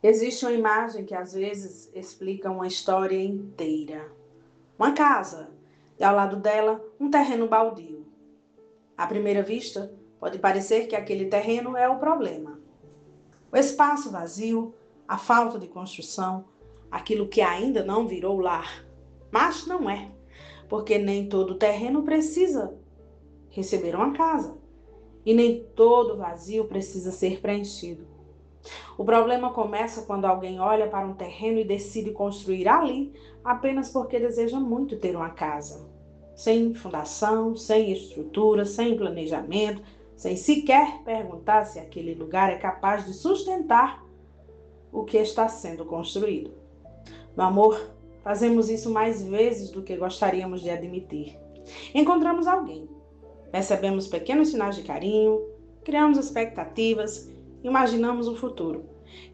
Existe uma imagem que às vezes explica uma história inteira. Uma casa, e ao lado dela, um terreno baldio. À primeira vista, pode parecer que aquele terreno é o problema. O espaço vazio, a falta de construção, aquilo que ainda não virou lar. Mas não é, porque nem todo terreno precisa receber uma casa. E nem todo vazio precisa ser preenchido. O problema começa quando alguém olha para um terreno e decide construir ali apenas porque deseja muito ter uma casa. Sem fundação, sem estrutura, sem planejamento, sem sequer perguntar se aquele lugar é capaz de sustentar o que está sendo construído. No amor, fazemos isso mais vezes do que gostaríamos de admitir. Encontramos alguém, percebemos pequenos sinais de carinho, criamos expectativas, imaginamos o futuro.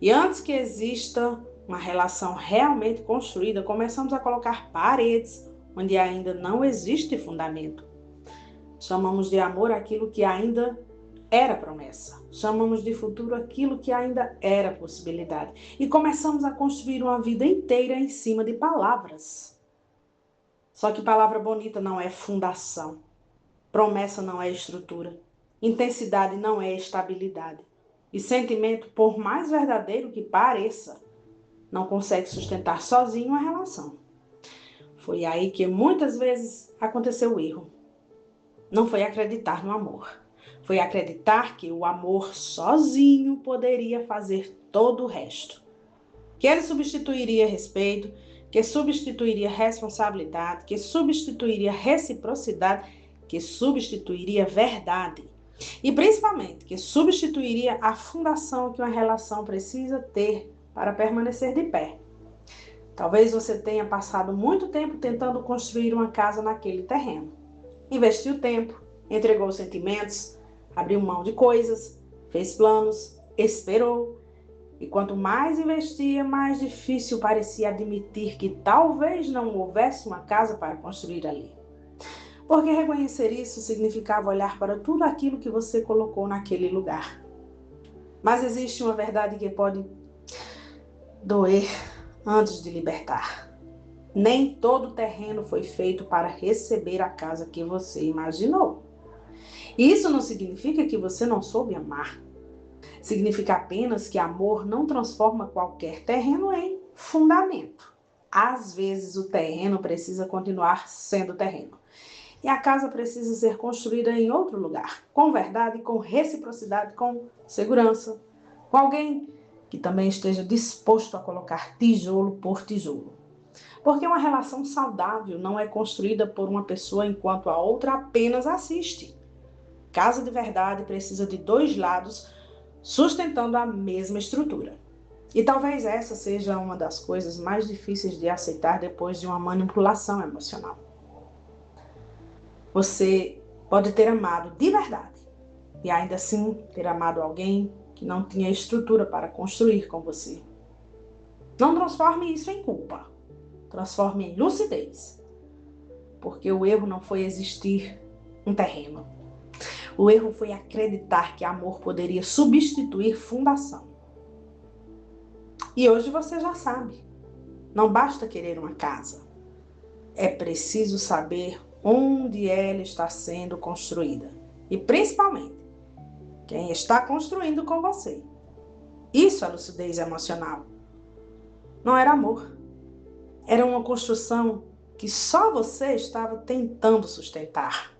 E antes que exista uma relação realmente construída, começamos a colocar paredes onde ainda não existe fundamento. Chamamos de amor aquilo que ainda era promessa. Chamamos de futuro aquilo que ainda era possibilidade. E começamos a construir uma vida inteira em cima de palavras. Só que palavra bonita não é fundação. Promessa não é estrutura. Intensidade não é estabilidade. E sentimento, por mais verdadeiro que pareça, não consegue sustentar sozinho uma relação. Foi aí que muitas vezes aconteceu o erro. Não foi acreditar no amor. Foi acreditar que o amor sozinho poderia fazer todo o resto. Que ele substituiria respeito, que substituiria responsabilidade, que substituiria reciprocidade, que substituiria verdade. E principalmente que substituiria a fundação que uma relação precisa ter para permanecer de pé. Talvez você tenha passado muito tempo tentando construir uma casa naquele terreno. Investiu tempo, entregou sentimentos, abriu mão de coisas, fez planos, esperou. E quanto mais investia, mais difícil parecia admitir que talvez não houvesse uma casa para construir ali. Porque reconhecer isso significava olhar para tudo aquilo que você colocou naquele lugar. Mas existe uma verdade que pode doer antes de libertar. Nem todo terreno foi feito para receber a casa que você imaginou. Isso não significa que você não soube amar. Significa apenas que amor não transforma qualquer terreno em fundamento. Às vezes o terreno precisa continuar sendo terreno. E a casa precisa ser construída em outro lugar, com verdade, com reciprocidade, com segurança, com alguém que também esteja disposto a colocar tijolo por tijolo. Porque uma relação saudável não é construída por uma pessoa enquanto a outra apenas assiste. Casa de verdade precisa de dois lados sustentando a mesma estrutura. E talvez essa seja uma das coisas mais difíceis de aceitar depois de uma manipulação emocional. Você pode ter amado de verdade e ainda assim ter amado alguém que não tinha estrutura para construir com você. Não transforme isso em culpa. Transforme em lucidez. Porque o erro não foi existir um terreno. O erro foi acreditar que amor poderia substituir fundação. E hoje você já sabe. Não basta querer uma casa. É preciso saber onde ela está sendo construída. E principalmente, quem está construindo com você. Isso é lucidez emocional. Não era amor. Era uma construção que só você estava tentando sustentar.